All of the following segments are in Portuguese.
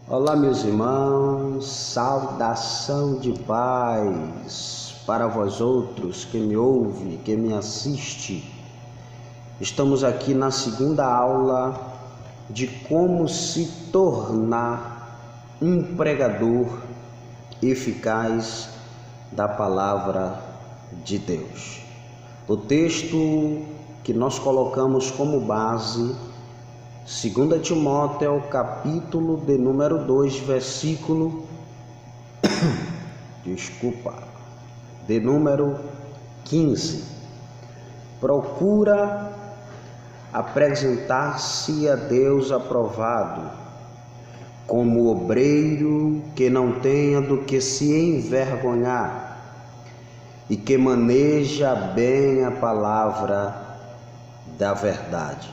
Olá, meus irmãos, saudação de paz para vós outros que me ouve, que me assiste. Estamos aqui na segunda aula de como se tornar um pregador eficaz da palavra de Deus. O texto que nós colocamos como base, 2 Timóteo, capítulo de número 2, versículo de número 15. Procura apresentar-se a Deus aprovado, como obreiro que não tenha do que se envergonhar e que maneja bem a palavra da verdade.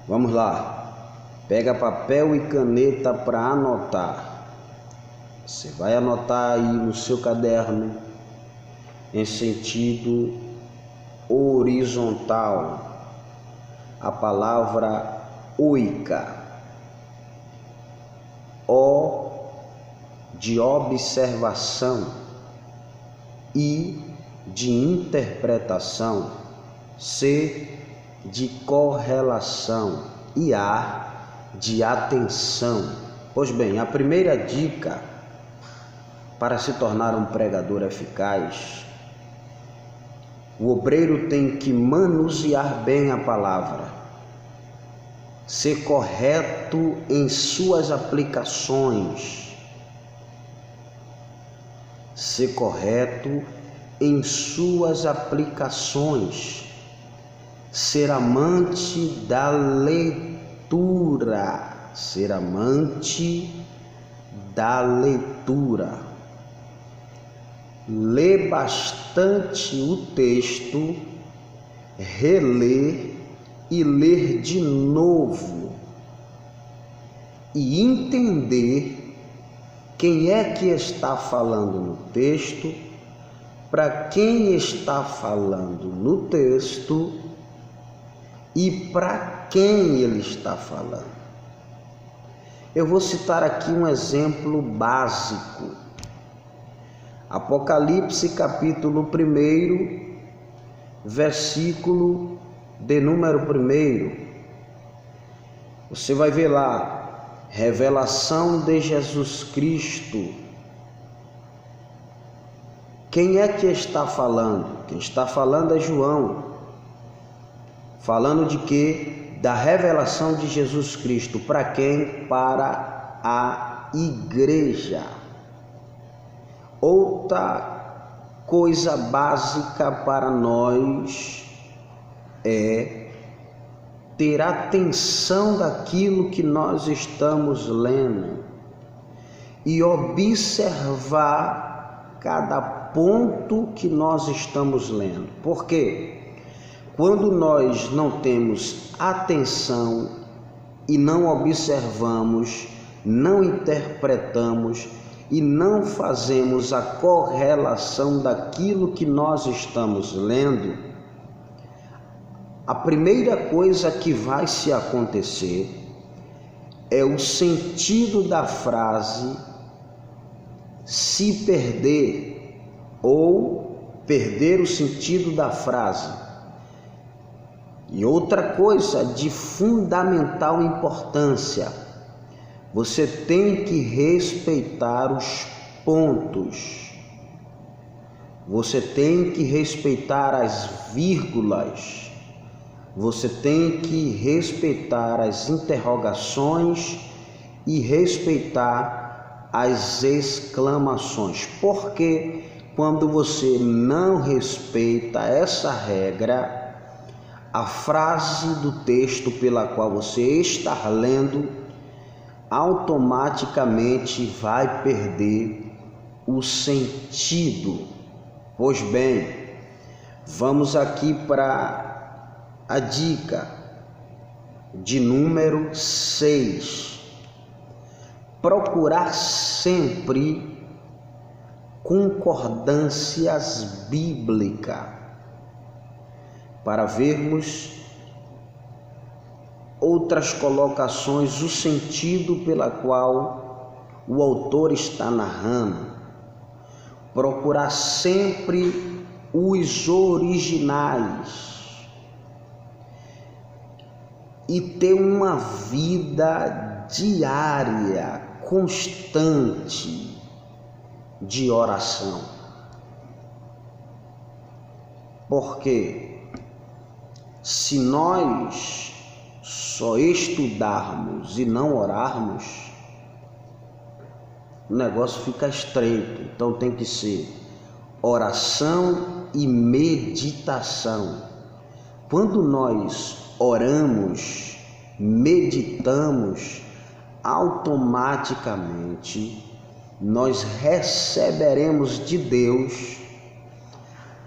Vamos lá, pega papel e caneta para anotar. Você vai anotar aí no seu caderno em sentido horizontal a palavra oica, O de observação, I de interpretação, C de correlação e A de atenção. Pois bem, a primeira dica para se tornar um pregador eficaz, o obreiro tem que manusear bem a palavra, ser correto em suas aplicações, ser amante da leitura, ler bastante o texto, reler e ler de novo e entender quem é que está falando no texto, para quem está falando no texto e para quem ele está falando. Eu vou citar aqui um exemplo básico. Apocalipse capítulo 1, versículo de número 1. Você vai ver lá, revelação de Jesus Cristo. Quem é que está falando? Quem está falando é João. Falando de quê? Da revelação de Jesus Cristo. Para quem? Para a igreja. Outra coisa básica para nós é ter atenção daquilo que nós estamos lendo e observar cada ponto que nós estamos lendo. Por quê? Quando nós não temos atenção e não observamos, não interpretamos e não fazemos a correlação daquilo que nós estamos lendo, a primeira coisa que vai se acontecer é o sentido da frase se perder ou perder o sentido da frase. E outra coisa de fundamental importância, você tem que respeitar os pontos, você tem que respeitar as vírgulas, você tem que respeitar as interrogações e respeitar as exclamações. Porque quando você não respeita essa regra, a frase do texto pela qual você está lendo automaticamente vai perder o sentido. Pois bem, vamos aqui para a dica de número 6. Procurar sempre concordâncias bíblicas para vermos outras colocações, o sentido pela qual o autor está narrando. Procurar sempre os originais e ter uma vida diária, constante de oração. Porque se nós só estudarmos e não orarmos, o negócio fica estreito. Então tem que ser oração e meditação. Quando nós oramos, meditamos, automaticamente nós receberemos de Deus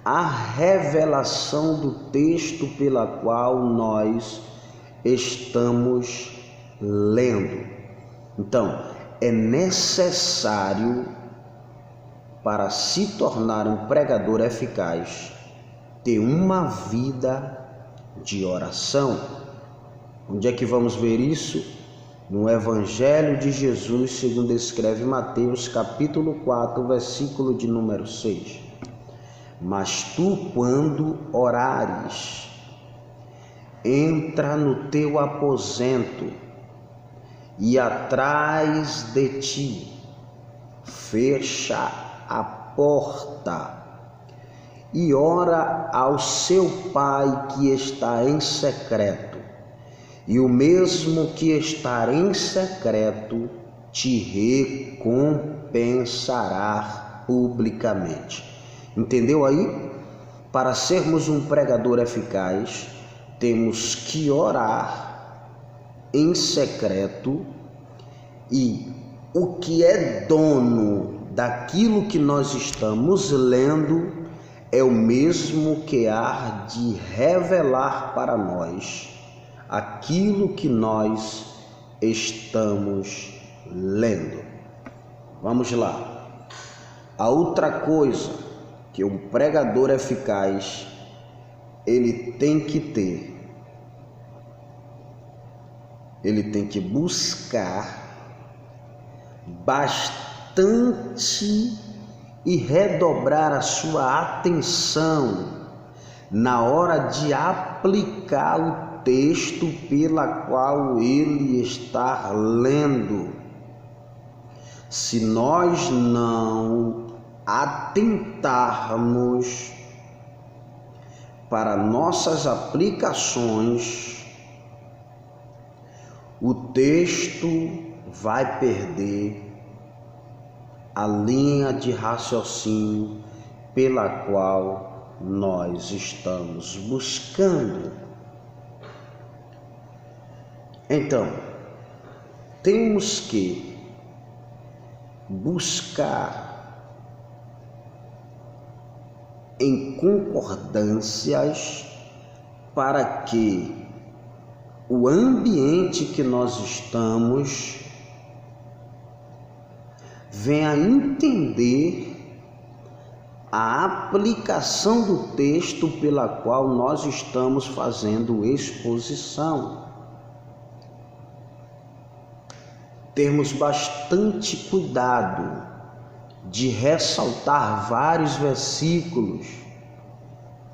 a revelação do texto pela qual nós estamos lendo. Então, é necessário, para se tornar um pregador eficaz, ter uma vida de oração. Onde é que vamos ver isso? No Evangelho de Jesus, segundo escreve Mateus, capítulo 4, versículo de número 6. Mas tu, quando orares, entra no teu aposento e atrás de ti fecha a porta e ora ao seu Pai que está em secreto, e o mesmo que está em secreto te recompensará publicamente. Entendeu aí? Para sermos um pregador eficaz, temos que orar em secreto, e o que é dono daquilo que nós estamos lendo é o mesmo que há de revelar para nós aquilo que nós estamos lendo. Vamos lá. A outra coisa que um pregador eficaz ele tem que ter, ele tem que buscar bastante e redobrar a sua atenção na hora de aplicar o texto pela qual ele está lendo. Se nós não atentarmos para nossas aplicações, o texto vai perder a linha de raciocínio pela qual nós estamos buscando. Então, temos que buscar em concordâncias para que o ambiente que nós estamos venha a entender a aplicação do texto pela qual nós estamos fazendo exposição. Termos bastante cuidado de ressaltar vários versículos,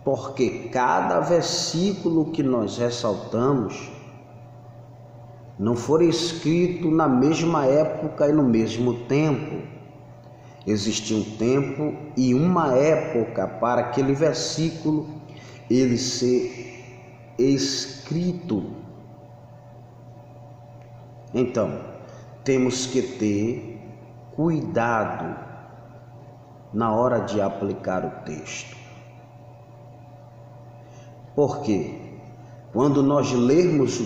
porque cada versículo que nós ressaltamos não foi escrito na mesma época e no mesmo tempo. Existe um tempo e uma época para aquele versículo ele ser escrito. Então, temos que ter cuidado na hora de aplicar o texto. Porque quando nós lermos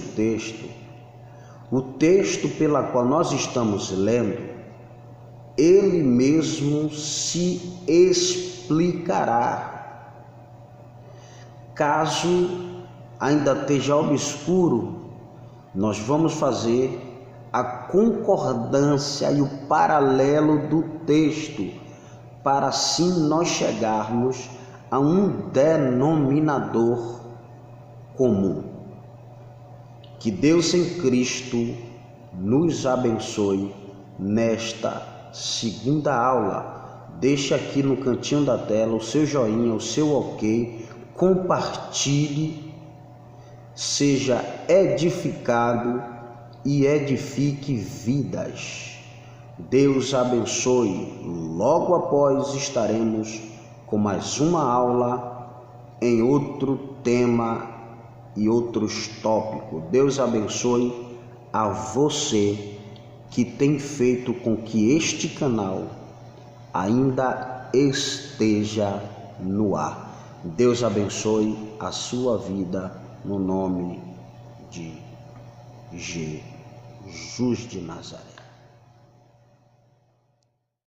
o texto pela qual nós estamos lendo, ele mesmo se explicará. Caso ainda esteja obscuro, nós vamos fazer a concordância e o paralelo do texto, para assim nós chegarmos a um denominador comum. Que Deus em Cristo nos abençoe nesta segunda aula. Deixe aqui no cantinho da tela o seu joinha, o seu ok, compartilhe, seja edificado e edifique vidas. Deus abençoe. Logo após estaremos com mais uma aula em outro tema e outros tópicos. Deus abençoe a você que tem feito com que este canal ainda esteja no ar. Deus abençoe a sua vida no nome de Jesus de Nazaré.